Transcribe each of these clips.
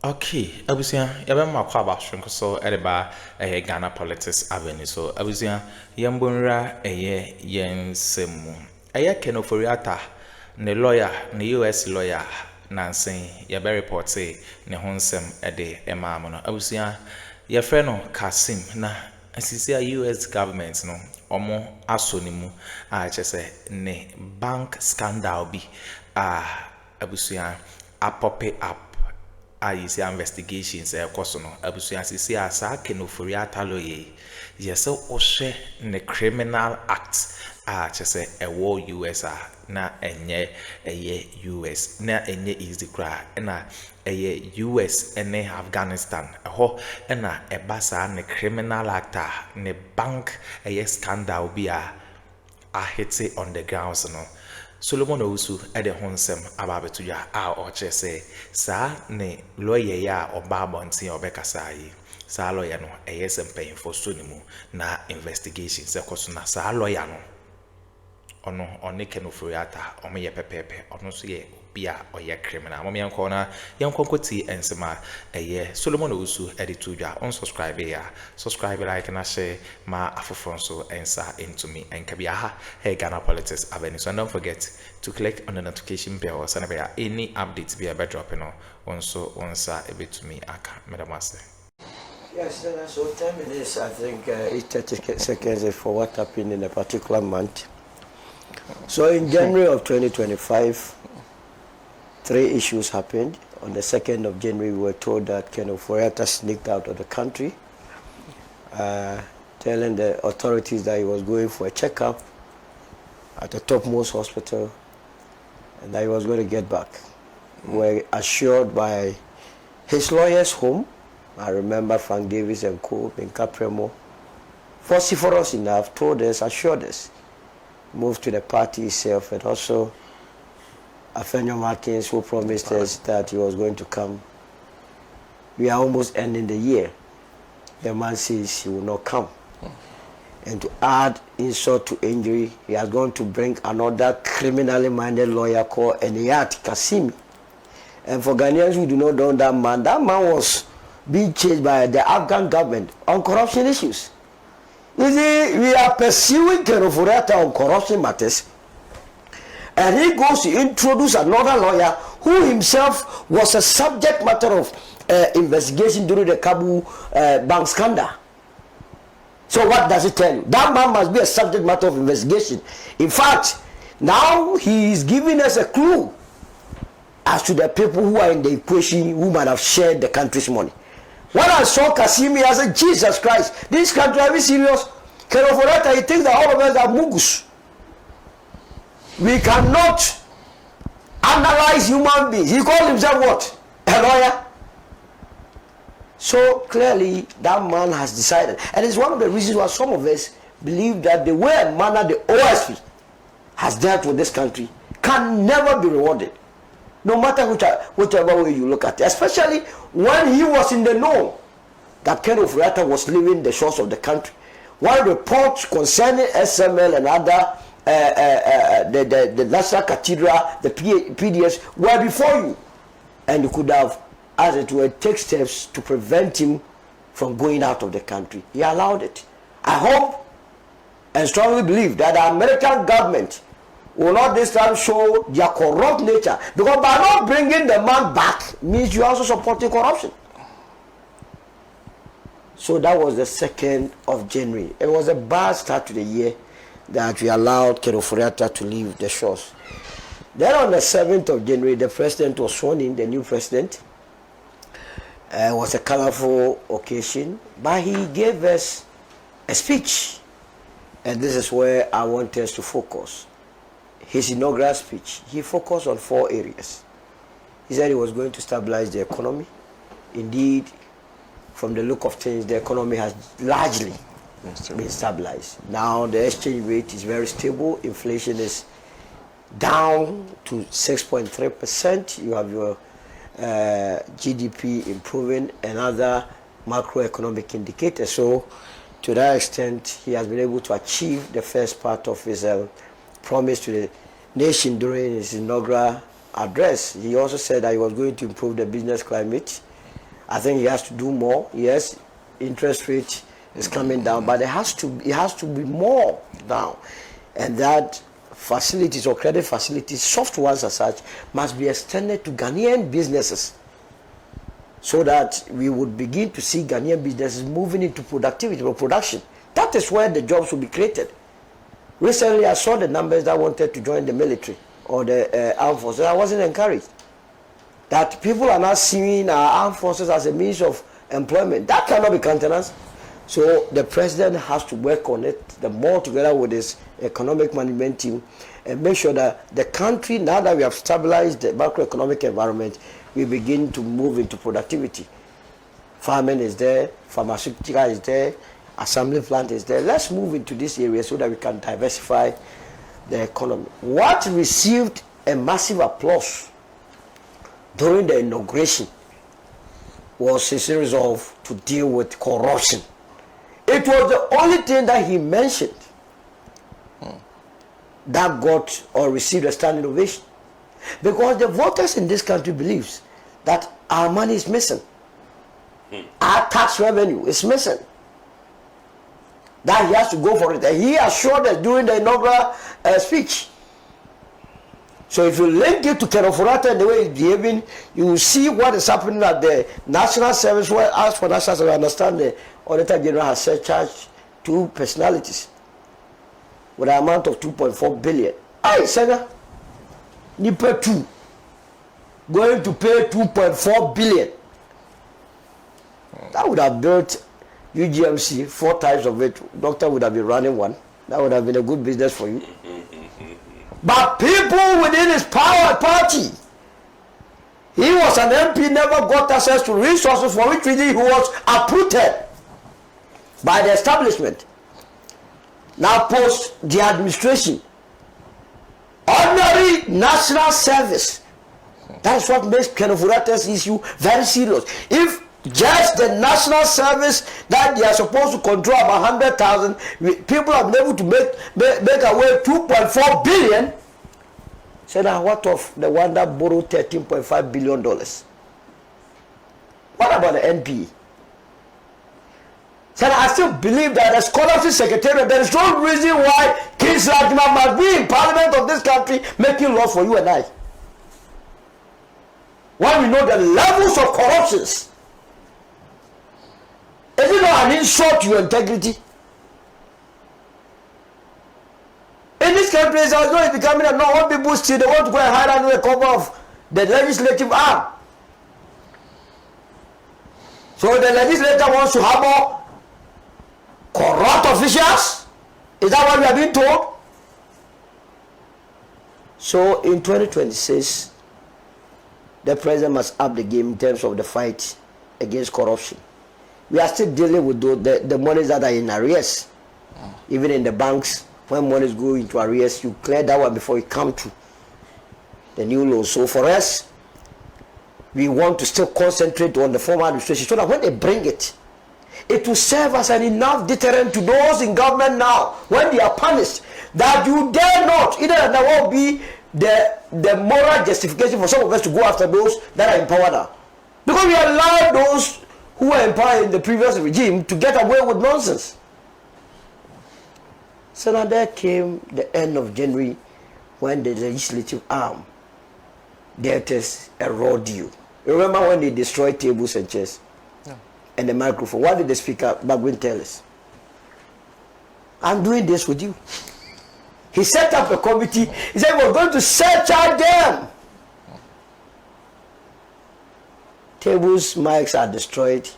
Okay, abusia, yabe makwa ba shrinko so edeba Ghana Politics Avenue so abusia yembonra yensemu. Ofori Atta ne lawyer, ne US lawyer nansen yabe report say ne honsem ede emaamo no. Abusia ye frɛ no Kasim na asisi US government no omo aso ni mu a kyese ne bank scandal bi abusia apope up I see investigations course no abusuan sisi asa Ofori Atta loye yes ohwe ne criminal act chese ewo US na enye US na enye easy cry na US ene Afghanistan ho na ebasa ne criminal act ne bank scandal bi hit on the grounds no Solomon Owusu ede honsem ababetuya o chese sa ne lawyer ya oba bontin obekasa yi sa lawyer no paying for sonimu na investigation se koso na sa lawyer no ono Ofori Atta omoye pepepe ono so ye bia oye criminal mo yanko na yanko kwoti ensema Solomon Owusu ede tuja unsubscribe ya subscribe like na share ma afofon so ensa into me and kabia Ghana Politics Avenue. So don't forget to click on the notification bell so that any updates be about dropping on so once a bit to me aka madam. Yes, so 10 minutes, I think 30 seconds for what happened in a particular month. So in January of 2025, 3 issues happened. On the 2nd of January, we were told that Ofori Atta sneaked out of the country, telling the authorities that he was going for a checkup at the topmost hospital and that he was going to get back. We were assured by his lawyer's home. I remember Frank Davis and Co. in Capremo, vociferous enough, told us, assured us, moved to the party itself, and also Afenyo Martins, who promised us that he was going to come. We are almost ending the year. The man says he will not come. And to add insult to injury, he has gone to bring another criminally minded lawyer called Lěaks Kasim. And for Ghanaians who do not know that man was being chased by the Afghan government on corruption issues. You see, we are pursuing Ofori Atta on corruption matters, and he goes to introduce another lawyer who himself was a subject matter of investigation during the Kabul bank scandal. So what does it tell you? That man must be a subject matter of investigation. In fact, now he is giving us a clue as to the people who are in the equation who might have shared the country's money. When I saw Kasimi, I said, Jesus Christ, this country, are we serious? Ofori Atta, he thinks that all of us are mugus. We cannot analyze human beings. He called himself what? A lawyer. So clearly, that man has decided. And it's one of the reasons why some of us believe that the way and manner the OSP has dealt with this country can never be rewarded. No matter whichever way you look at it. Especially when he was in the know that Ofori Atta was leaving the shores of the country. One report concerning SML and other, the National Cathedral, the PDS were before you. And you could have, as it were, take steps to prevent him from going out of the country. He allowed it. I hope and strongly believe that the American government will not this time show their corrupt nature, because by not bringing the man back means you are also supporting corruption. So that was the 2nd of January. It was a bad start to the year that we allowed Ofori Atta to leave the shores. Then on the 7th of January, the president was sworn in, the new president. It was a colorful occasion, but he gave us a speech. And this is where I want us to focus. His inaugural speech, he focused on 4 areas. He said he was going to stabilize the economy. Indeed, from the look of things, the economy has largely been stabilized. Now the exchange rate is very stable. Inflation is down to 6.3%. You have your GDP improving and other macroeconomic indicators. So to that extent, he has been able to achieve the first part of his promise to the nation during his inaugural address. He also said that he was going to improve the business climate I think he has to do more. Yes, interest rate is coming down, but it has to be more down, and that facilities or credit facilities, soft ones as such, must be extended to Ghanaian businesses, so that we would begin to see Ghanaian businesses moving into productivity or production. That is where the jobs will be created. Recently, I saw the numbers that wanted to join the military or the armed forces. I wasn't encouraged. That people are not seeing our armed forces as a means of employment. That cannot be countenanced. So the president has to work on it, the more together with his economic management team, and make sure that the country, now that we have stabilized the macroeconomic environment, we begin to move into productivity. Farming is there, pharmaceutical is there, assembly plant is there. Let's move into this area so that we can diversify the economy. What received a massive applause during the inauguration was his resolve to deal with corruption. It was the only thing that he mentioned that got or received a standing ovation. Because the voters in this country believes that our money is missing. Our tax revenue is missing. That he has to go for it. And he assured us during the inaugural speech. So if you link it to Kenofurata and the way he's behaving, you will see what is happening at the National Service, where as for National Service, I understand the Auditor General has surcharged 2 personalities with an amount of 2.4 billion. Hey, Senator, Nipa 2 going to pay 2.4 billion. That would have built UGMC 4 times of it. Doctor would have been running one. That would have been a good business for you. But people within his power party, he was an MP, never got access to resources, for which reason he was uprooted by the establishment. Now post the administration, ordinary national service. That is what makes Kenofurata's issue very serious. If just the national service that they are supposed to control about 100,000, people have been able to make away 2.4 billion. So now what of the one that borrowed $13.5 billion? What about the NPE? So I still believe that the scholarship secretariat, there is no reason why King's Lajima must be in parliament of this country making laws for you and I. When we know the levels of corruptions, is it not an insult to your integrity? In this country, as though it's becoming a norm. What people still, they want to go and hide under the cover of the legislative arm. So the legislator wants to have more corrupt officials? Is that what we are being told? So in 2026, the president must up the game in terms of the fight against corruption. We are still dealing with the monies that are in arrears. Even in the banks, when monies go into arrears, you clear that one before you come to the new law. So for us, we want to still concentrate on the former administration so that when they bring it, it will serve as an enough deterrent to those in government now, when they are punished, that you dare not, either there will be the moral justification for some of us to go after those that are in power now. Because we allowed those who were in power in the previous regime to get away with nonsense. So now there came the end of January, when the legislative arm dealt us a raw deal. Remember when they destroyed tables and chairs? No. And the microphone? What did the speaker Bagwin tell us? I'm doing this with you. He set up a committee. He said we're going to search out them. Tables, mics are destroyed.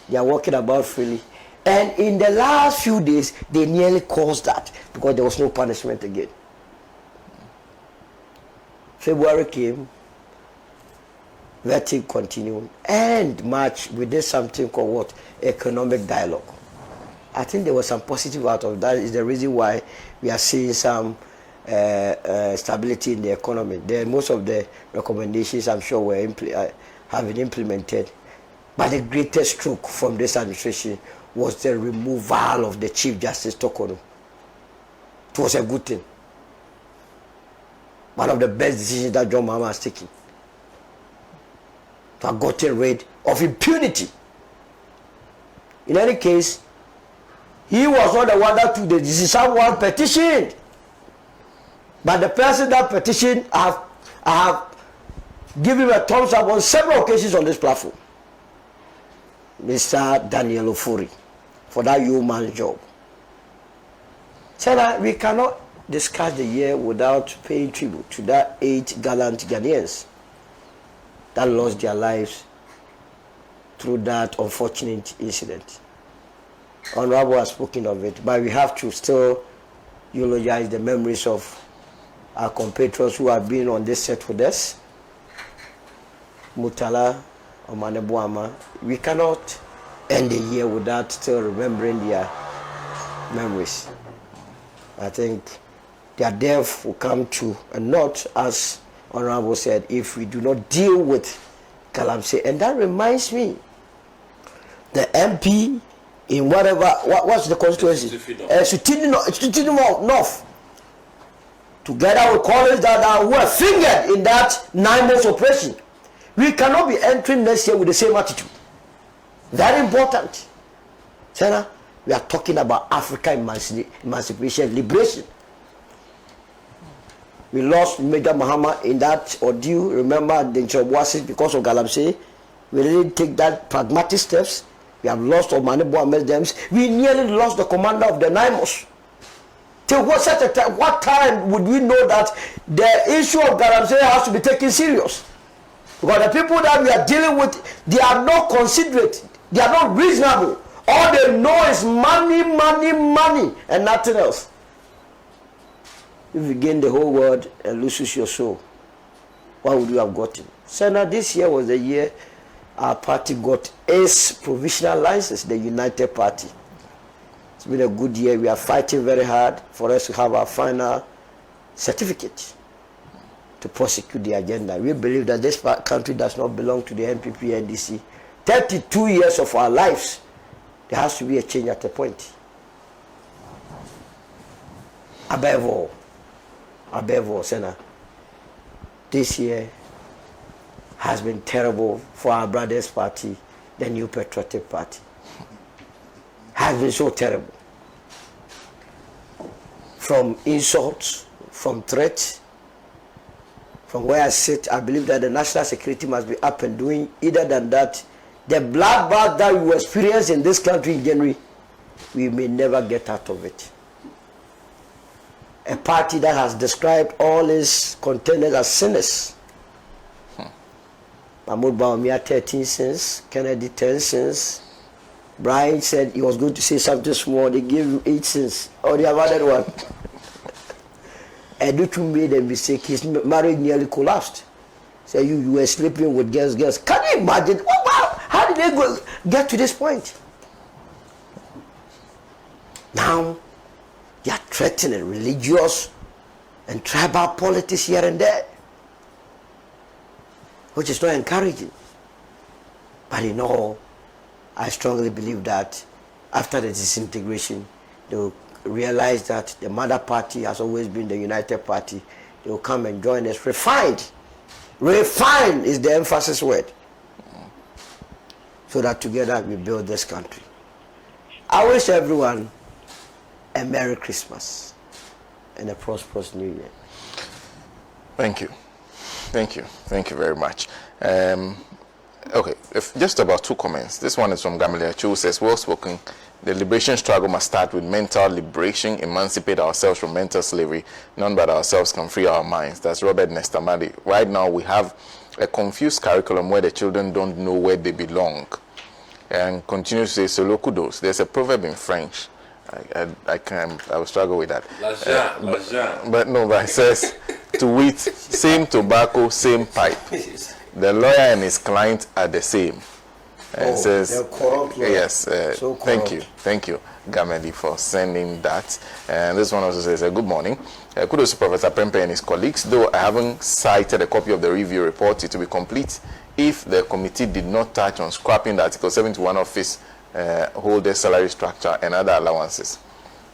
They are walking about freely. And in the last few days, they nearly caused that because there was no punishment again. February came, vetting continued, and March we did something called what? Economic dialogue. I think there was some positive out of that. Is the reason why we are seeing some stability in the economy. Most of the recommendations, I'm sure, have been implemented. But the greatest stroke from this administration was the removal of the Chief Justice Tokono. It was a good thing. One of the best decisions that John Mahama has taken. It to have gotten rid of impunity. In any case, he was not the one that took the decision. Someone petitioned. But the person that petitioned, I have given him a thumbs up on several occasions on this platform. Mr. Daniel Ofori, for that human job. So we cannot discuss the year without paying tribute to that 8 gallant Ghanaians that lost their lives through that unfortunate incident. Honorable has spoken of it, but we have to still eulogize the memories of our compatriots who have been on this set with us. Mutala, Bawumia. We cannot end the year without still remembering their memories. I think their death will come to a naught, as Honorable said, if we do not deal with Galamsey. And that reminds me, the MP in what's the constituency? Sutini North, together with colleagues that were fingered in that 9-month operation. We cannot be entering next year with the same attitude. Very important. Senna, we are talking about African emancipation, liberation. We lost Major Mahama in that ordeal. Remember the Nchobwasis because of Galamsey. We didn't take that pragmatic steps. We have lost Bawumia dams. We nearly lost the commander of the Naimos. Till what time would we know that the issue of Galamsey has to be taken serious? Because the people that we are dealing with, they are not considerate. They are not reasonable. All they know is money, money, money, and nothing else. If you gain the whole world and loses your soul, what would you have gotten? So now this year was the year our party got its provisional license, the United Party. It's been a good year. We are fighting very hard for us to have our final certificate to prosecute the agenda. We believe that this country does not belong to the NPP NDC. 32 years of our lives, there has to be a change at a point. Above all, Senna, this year has been terrible for our brothers' party, the New Patriotic Party. Has been so terrible. From insults, from threats, from where I sit, I believe that the national security must be up and doing. Either than that, the bloodbath that we experienced in this country in January, we may never get out of it. A party that has described all its contenders as sinners. Mahmoud Bawumia 13 sins, Kennedy 10 sins. Brian said he was going to say something small, they gave him 8 sins. Oh, they have added one. Addo made a mistake, his marriage nearly collapsed. So you were sleeping with girls. Can you imagine? Wow, how did they get to this point? Now, they are threatening religious and tribal politics here and there, which is not encouraging. But in all, I strongly believe that after the disintegration, they will realize that the mother party has always been the United Party. They will come and join us. Refined. Refined is the emphasis word. So that together we build this country. I wish everyone a Merry Christmas and a prosperous New Year. Thank you. Thank you. Thank you very much. Okay, just about 2 comments. This one is from Gamaliel Chu, says, well spoken. The liberation struggle must start with mental liberation, emancipate ourselves from mental slavery. None but ourselves can free our minds. That's Robert Nestamadi. Right now we have a confused curriculum where the children don't know where they belong. And continue to say, solo kudos. There's a proverb in French. I will struggle with that. But it says, to wit, same tobacco, same pipe. The lawyer and his client are the same. And says, yes, so thank you, Gamedi, for sending that. And this one also says, good morning. Kudos to Professor Prempeh and his colleagues. Though I haven't cited a copy of the review report, it will be complete if the committee did not touch on scrapping the Article 71 office holder salary structure and other allowances.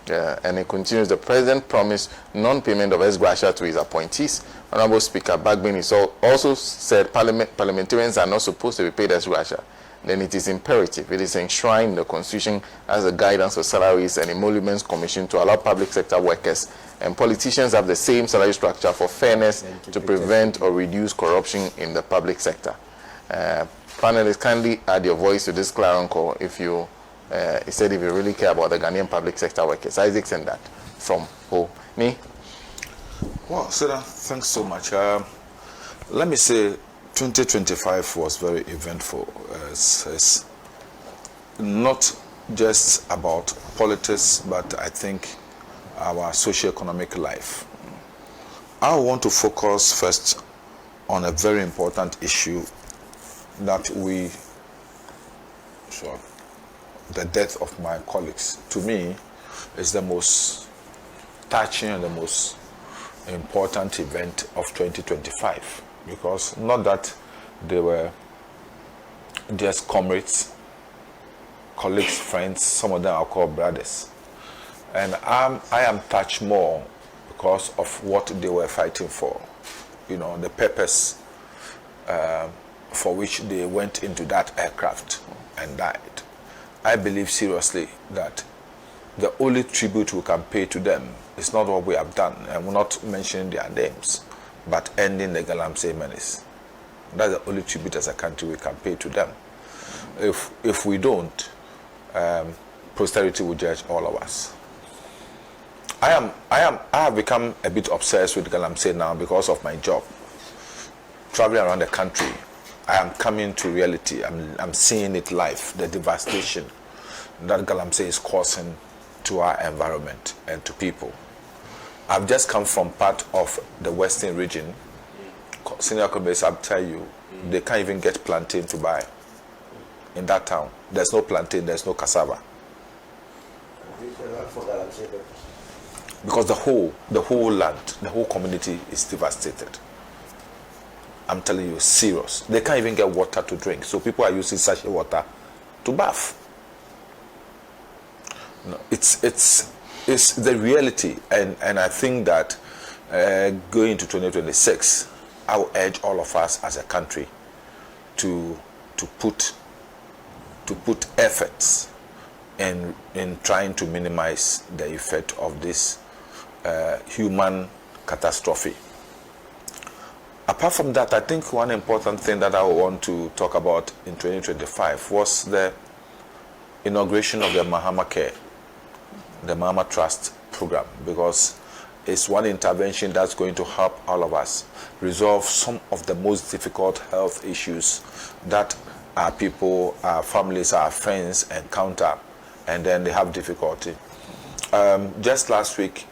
And it continues, the president promised non-payment of ex gratia to his appointees Honorable Speaker Bagbin is also said parliamentarians are not supposed to be paid as Russia. Then it is imperative, it is enshrined in the Constitution as a guidance for salaries and emoluments commission to allow public sector workers and politicians have the same salary structure for fairness to prevent or reduce corruption in the public sector. Panelists, kindly add your voice to this clarion call if you, he said if you really care about the Ghanaian public sector workers. Isaac sent that from who? Me? Well, Sarah, thanks so much. Let me say 2025 was very eventful. It's not just about politics, but I think our socio-economic life. I want to focus first on a very important issue that the death of my colleagues, to me, is the most touching and the most important event of 2025, because not that they were just comrades, colleagues, friends, some of them are called brothers, and I am touched more because of what they were fighting for, you know, the purpose for which they went into that aircraft and died. I believe seriously that the only tribute we can pay to them is not what we have done, and we're not mentioning their names, but ending the Galamsey menace. That's the only tribute as a country we can pay to them. If we don't, posterity will judge all of us. I have become a bit obsessed with Galamsey now because of my job. Traveling around the country, I am coming to reality. I'm seeing it live, the devastation that Galamsey is causing to our environment and to people. I've just come from part of the western region. Senior comrades, I'll tell you, they can't even get plantain to buy in that town. There's no plantain, there's no cassava. Because the whole land, the whole community is devastated. I'm telling you, serious. They can't even get water to drink, so people are using sachet water to bath. No, it's the reality, and I think that going to 2026, I will urge all of us as a country to put efforts in trying to minimize the effect of this human catastrophe. Apart from that, I think one important thing that I want to talk about in 2025 was the inauguration of the Mahama Care, the Mahama Trust program, because it's one intervention that's going to help all of us resolve some of the most difficult health issues that our people, our families, our friends encounter, and then they have difficulty. Just last week,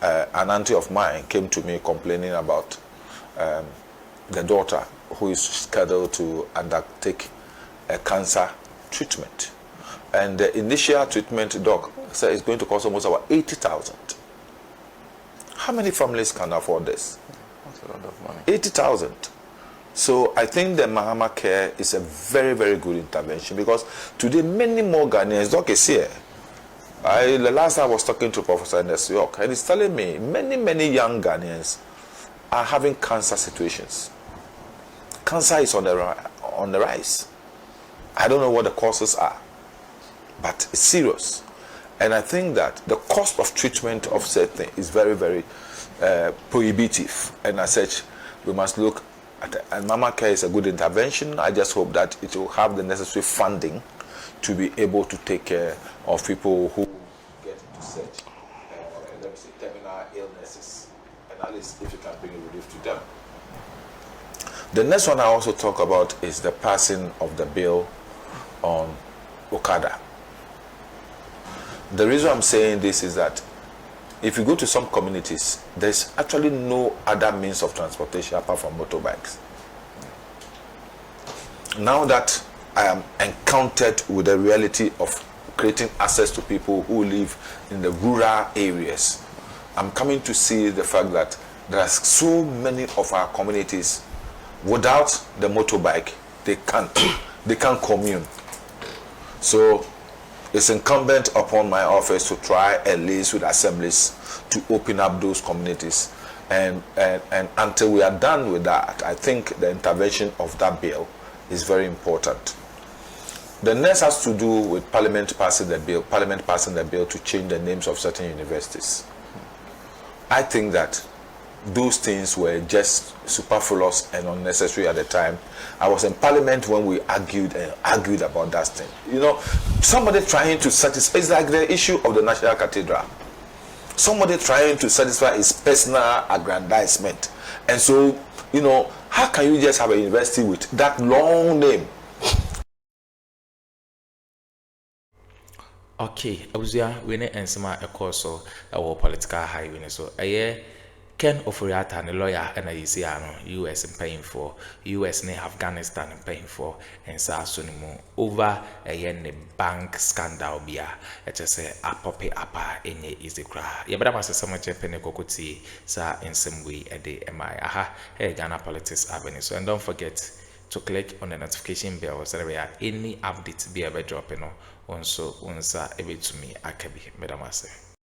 an auntie of mine came to me complaining about the daughter who is scheduled to undertake a cancer treatment. And the initial treatment doc said it's going to cost almost about 80,000. How many families can afford this? That's a lot of money. 80,000. So I think the Mahama Care is a very, very good intervention, because today many more Ghanaians, doc is here. The last time I was talking to Professor Ernest York, and he's telling me many young Ghanaians are having cancer situations. Cancer is on the rise. I don't know what the causes are, but it's serious. And I think that the cost of treatment of certain is very, very prohibitive. And as such, we must look at it. And Mahama Care is a good intervention. I just hope that it will have the necessary funding to be able to take care of people who get into such, let me say, terminal illnesses. And at least if you can bring relief to them. The next one I also talk about is the passing of the bill on Okada. The reason I'm saying this is that if you go to some communities, there's actually no other means of transportation apart from motorbikes. Now that I am encountered with the reality of creating access to people who live in the rural areas, I'm coming to see the fact that there are so many of our communities without the motorbike, they can't commune. So it's incumbent upon my office to try and liaise with assemblies to open up those communities And until we are done with that, I think the intervention of that bill is very important. The next has to do with Parliament passing the bill to change the names of certain universities. I think that those things were just superfluous and unnecessary at the time. I was in Parliament when we argued about that thing. You know, somebody trying to satisfy, it's like the issue of the National Cathedral. Somebody trying to satisfy his personal aggrandizement. And so, you know, how can you just have a university with that long name? Okay, abuzia we ne ensema ekoso our political highway so Ken Ofori Atta the lawyer and I US paying for US ne Afghanistan paying for and so over a bank scandal bia say a poppy apa any easy cry. Yabama says so much penekoti sa in some way a day aha Ghana Politics Avenue. So and don't forget to click on the notification bell so that we have any updates be ever dropping on so unsa ebe to me akabi medamase.